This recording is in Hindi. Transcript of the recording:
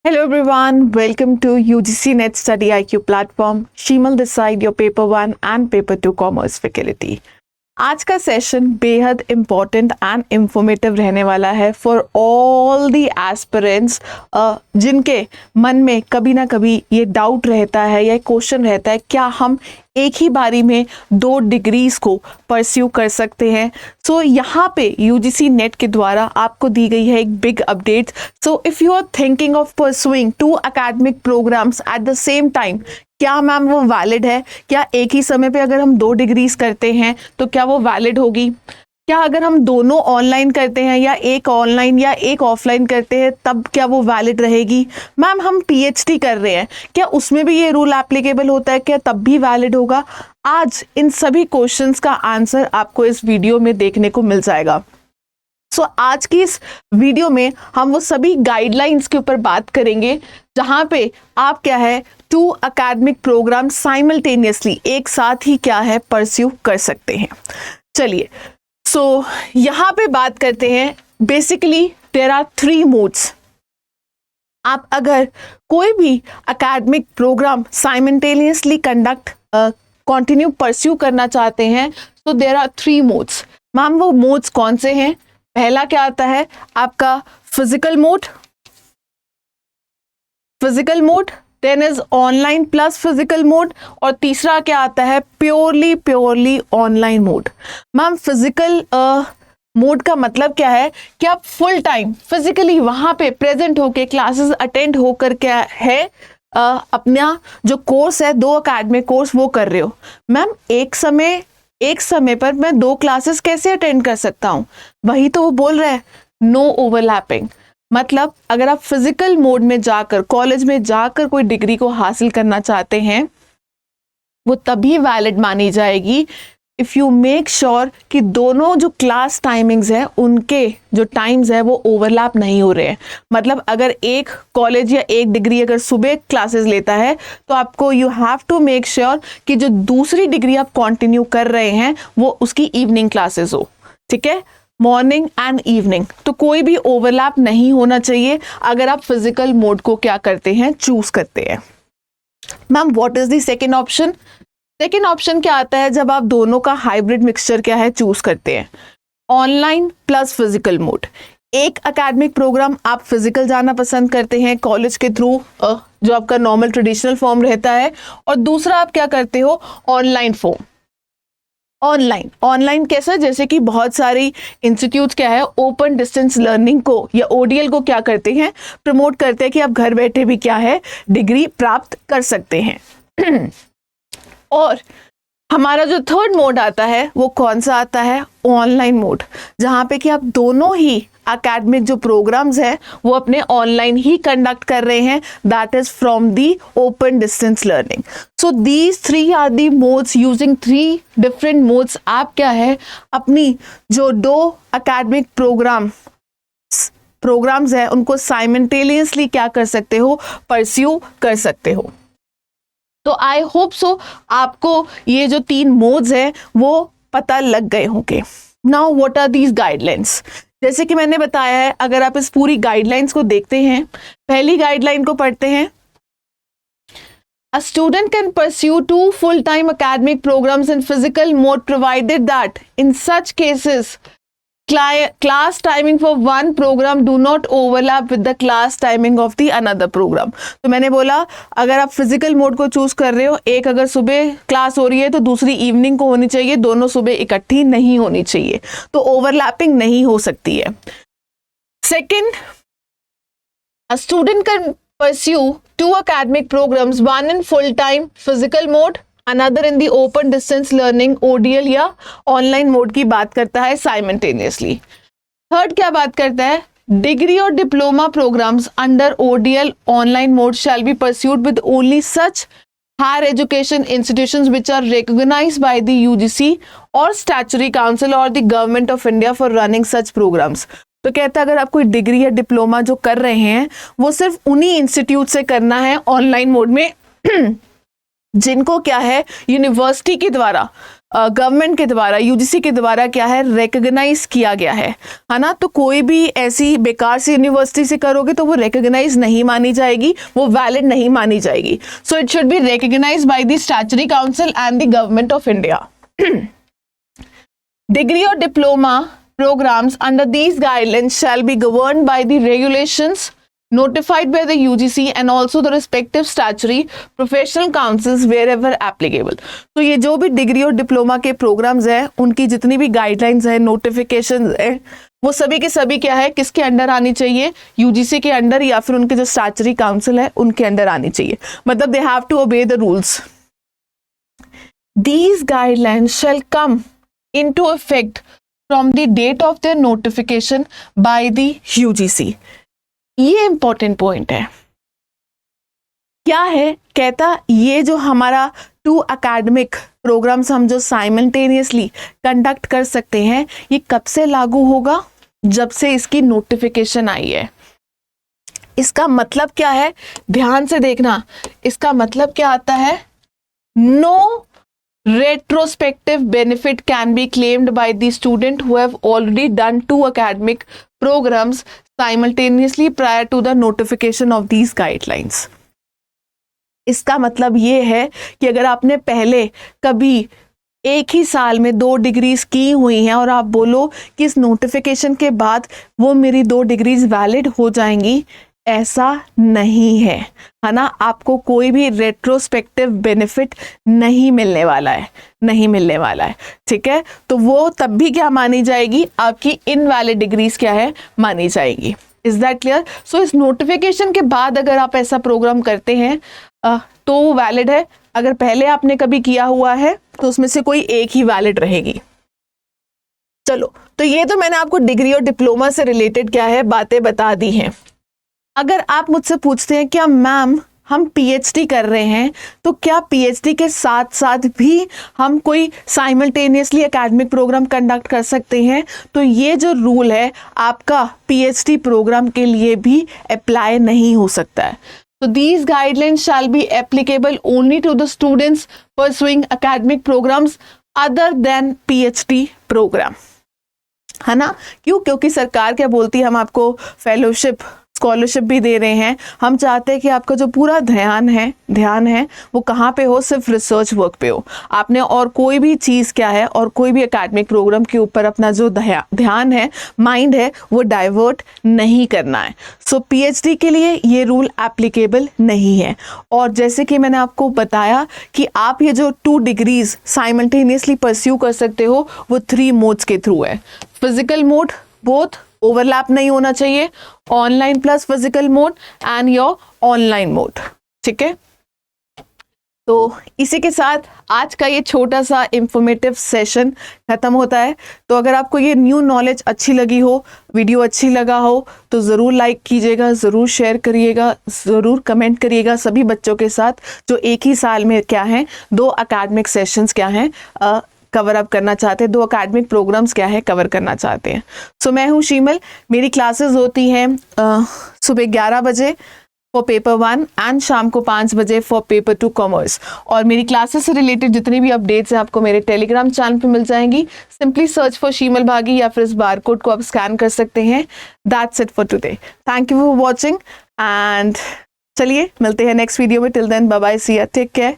Hello everyone, welcome to UGC Net Study IQ platform. Shimal this side, your paper 1 and paper 2 commerce faculty. आज का सेशन बेहद इम्पॉर्टेंट एंड इंफॉर्मेटिव रहने वाला है फॉर ऑल दी एस्पिरेंट्स जिनके मन में कभी ना कभी ये डाउट रहता है या क्वेश्चन रहता है क्या हम एक ही बारी में 2 डिग्रीज को परस्यू कर सकते हैं। सो यहाँ पे UGC नेट के द्वारा आपको दी गई है एक big update. So if you are thinking of pursuing 2 academic programmes at the same time, क्या मैम वो वैलिड है? क्या एक ही समय पे अगर हम 2 डिग्रीज करते हैं तो क्या वो वैलिड होगी? क्या अगर हम दोनों ऑनलाइन करते हैं या एक ऑनलाइन या एक ऑफलाइन करते हैं तब क्या वो वैलिड रहेगी? मैम हम PhD कर रहे हैं, क्या उसमें भी ये रूल एप्लीकेबल होता है? क्या तब भी वैलिड होगा? आज इन सभी क्वेश्चंस का आंसर आपको इस वीडियो में देखने को मिल जाएगा। सो आज की इस वीडियो में हम वो सभी गाइडलाइंस के ऊपर बात करेंगे जहाँ पे आप क्या है 2 एकेडमिक प्रोग्राम साइमल्टेनियसली एक साथ ही क्या है परस्यू कर सकते हैं। चलिए सो यहाँ पे बात करते हैं। Basically there are 3 modes. आप अगर कोई भी academic program simultaneously continue pursue करना चाहते हैं तो देयर आर 3 मोड्स। मैम वो मोड्स कौन से हैं? पहला क्या आता है आपका physical mode, then is online plus physical mode, और तीसरा क्या आता है purely online mode. Ma'am physical mode का मतलब क्या है कि आप फुल टाइम फिजिकली वहां पे प्रेजेंट होके क्लासेस अटेंड होकर क्या है अपना जो कोर्स है 2 एकेडमिक कोर्स वो कर रहे हो। मैम एक समय पर मैं 2 क्लासेस कैसे अटेंड कर सकता हूँ? वही तो वो बोल रहा है, नो ओवरलैपिंग। मतलब अगर आप फिजिकल मोड में जाकर कॉलेज में जाकर कोई डिग्री को हासिल करना चाहते हैं वो तभी वैलिड मानी जाएगी इफ़ यू मेक श्योर कि दोनों जो क्लास टाइमिंग्स है उनके जो टाइम्स है वो ओवरलैप नहीं हो रहे हैं। मतलब अगर एक कॉलेज या एक डिग्री अगर सुबह क्लासेस लेता है तो आपको you have to make sure कि जो दूसरी डिग्री आप कंटिन्यू कर रहे हैं वो उसकी इवनिंग क्लासेस हो, ठीक है, मॉर्निंग एंड इवनिंग। तो कोई भी ओवरलैप नहीं होना चाहिए अगर आप फिजिकल मोड को क्या करते हैं चूज करते हैं। Ma'am what is the second option? Second option क्या आता है जब आप दोनों का हाइब्रिड मिक्सचर क्या है चूज करते हैं, ऑनलाइन प्लस फिजिकल मोड। एक एकेडमिक प्रोग्राम आप फिजिकल जाना पसंद करते हैं कॉलेज के थ्रू जो आपका नॉर्मल ट्रेडिशनल फॉर्म रहता है, और दूसरा आप क्या करते हो ऑनलाइन फॉर्म। ऑनलाइन कैसा? जैसे कि बहुत सारी इंस्टीट्यूट क्या है ओपन डिस्टेंस लर्निंग को या ODL को क्या करते हैं प्रमोट करते हैं कि आप घर बैठे भी क्या है डिग्री प्राप्त कर सकते हैं। और हमारा जो थर्ड मोड आता है वो कौन सा आता है? ऑनलाइन मोड, जहाँ पे कि आप दोनों ही एकेडमिक जो प्रोग्राम्स हैं वो अपने ऑनलाइन ही कंडक्ट कर रहे हैं, that is from the open distance learning. So these 3 are the modes. Using 3 different modes आप क्या है अपनी जो 2 एकेडमिक प्रोग्राम्स हैं उनको साइमल्टेनियसली क्या कर सकते हो परस्यू कर सकते हो। तो आई होप सो आपको ये जो 3 मोड्स हैं वो पता लग गए होंगे। Now what are these guidelines? जैसे कि मैंने बताया है अगर आप इस पूरी गाइडलाइंस को देखते हैं, पहली गाइडलाइन को पढ़ते हैं, A student can pursue 2 full-time academic programs in physical mode provided that in such cases class timing for one program do not overlap with the class timing of the another program। तो मैंने बोला अगर आप फिजिकल मोड को चूज कर रहे हो, एक अगर सुबह क्लास हो रही है तो दूसरी इवनिंग को होनी चाहिए, दोनों सुबह इकट्ठी नहीं होनी चाहिए, तो ओवरलैपिंग नहीं हो सकती है। Second, a student can pursue 2 academic programs, one in full-time physical mode, another in the open distance learning ODL या ऑनलाइन मोड की बात करता है साइमल्टेनियसली। थर्ड क्या बात करता है? डिग्री और diploma programs under ODL online mode shall be pursued with only such higher education institutions which are recognised by the UGC और स्टैट्यूटरी काउंसिल और the government of India for running such programs. तो कहता है अगर आप कोई डिग्री या डिप्लोमा जो कर रहे हैं वो सिर्फ उन्हीं इंस्टीट्यूट से करना है ऑनलाइन मोड में जिनको क्या है यूनिवर्सिटी के द्वारा गवर्नमेंट के द्वारा, यूजीसी के द्वारा क्या है, रिकॉग्नाइज किया गया है ना। तो कोई भी ऐसी बेकार सी यूनिवर्सिटी से करोगे तो वो रिकॉग्नाइज नहीं मानी जाएगी, वो वैलिड नहीं मानी जाएगी। So it should be recognised by the statutory council and the government of India. Degree or diploma programs under these guidelines shall be governed by the regulations notified by the UGC and also the respective statutory professional councils wherever applicable। तो ये जो भी डिग्री और डिप्लोमा के प्रोग्राम्स हैं, उनकी जितनी भी गाइडलाइंस है, नोटिफिकेशन है, वो सभी के सभी क्या है, किसके अंडर आनी चाहिए, यूजीसी के अंडर या फिर उनके जो स्टैट्यूटरी काउंसिल है उनके अंडर आनी चाहिए। मतलब they have to obey the rules. These guidelines shall come into effect from the date of their notification by the UGC। ये इंपॉर्टेंट पॉइंट है। क्या है, कहता ये जो हमारा 2 एकेडमिक प्रोग्राम्स हम जो साइमल्टेनियसली कंडक्ट कर सकते हैं, ये कब से लागू होगा, जब से इसकी नोटिफिकेशन आई है। इसका मतलब क्या है, ध्यान से देखना, इसका मतलब क्या आता है, no retrospective benefit can be claimed by the student who have already done 2 academic programs simultaneously prior to the notification of these guidelines। इसका मतलब ये है कि अगर आपने पहले कभी एक ही साल में 2 डिग्रीज की हुई हैं और आप बोलो कि इस नोटिफिकेशन के बाद वो मेरी 2 डिग्रीज वैलिड हो जाएंगी, ऐसा नहीं है ना। आपको कोई भी रेट्रोस्पेक्टिव बेनिफिट नहीं मिलने वाला है, नहीं मिलने वाला है, ठीक है। तो वो तब भी क्या मानी जाएगी, आपकी इनवैलिड डिग्रीज क्या है, मानी जाएगी। Is that clear? सो इस नोटिफिकेशन के बाद अगर आप ऐसा प्रोग्राम करते हैं तो वो वैलिड है। अगर पहले आपने कभी किया हुआ है तो उसमें से कोई एक ही वैलिड रहेगी। चलो, तो ये तो मैंने आपको डिग्री और डिप्लोमा से रिलेटेड क्या है बातें बता दी हैं। अगर आप मुझसे पूछते हैं क्या मैम हम पीएचडी कर रहे हैं, तो क्या पीएचडी के साथ साथ भी हम कोई साइमल्टेनियसली एकेडमिक प्रोग्राम कंडक्ट कर सकते हैं, तो ये जो रूल है आपका पीएचडी प्रोग्राम के लिए भी अप्लाई नहीं हो सकता है। तो these guidelines shall be applicable only to the students pursuing academic programs other than PhD program, है ना। क्यों? क्योंकि सरकार क्या बोलती है, हम आपको फेलोशिप स्कॉलरशिप भी दे रहे हैं। हम चाहते हैं कि आपका जो पूरा ध्यान है वो कहाँ पे हो, सिर्फ रिसर्च वर्क पे हो। आपने और कोई भी चीज़ क्या है, और कोई भी एकेडमिक प्रोग्राम के ऊपर अपना जो ध्यान है, माइंड है, वो डाइवर्ट नहीं करना है। सो पीएचडी के लिए ये रूल एप्लीकेबल नहीं है। और जैसे कि मैंने आपको बताया कि आप ये जो 2 डिग्रीज साइमल्टेनियसली परस्यू कर सकते हो, वो 3 मोड्स के थ्रू है। फिजिकल मोड, बोथ ओवरलैप नहीं होना चाहिए, online plus physical mode and your online mode, ठीक है। तो इसी के साथ आज का ये छोटा सा इंफॉर्मेटिव सेशन खत्म होता है। तो अगर आपको ये न्यू नॉलेज अच्छी लगी हो, वीडियो अच्छी लगा हो, तो ज़रूर लाइक कीजिएगा, ज़रूर शेयर करिएगा, ज़रूर कमेंट करिएगा सभी बच्चों के साथ जो एक ही साल में क्या है 2 एकेडमिक सेशंस क्या हैं कवर अप करना चाहते हैं, 2 एकेडमिक प्रोग्राम्स क्या है कवर करना चाहते हैं। सो मैं हूँ शीमल, मेरी क्लासेस होती हैं सुबह 11 बजे फॉर पेपर 1 एंड शाम को 5 बजे फॉर पेपर 2 कॉमर्स। और मेरी क्लासेस से रिलेटेड जितनी भी अपडेट्स हैं आपको मेरे टेलीग्राम चैनल पे मिल जाएंगी। सिंपली सर्च फॉर शीमल भागी या फिर इस बार कोड को आप स्कैन कर सकते हैं। That's it for today. Thank you for watching and चलिए मिलते हैं नेक्स्ट वीडियो में। टिल देन बाय बाय, सी या, टेक केयर।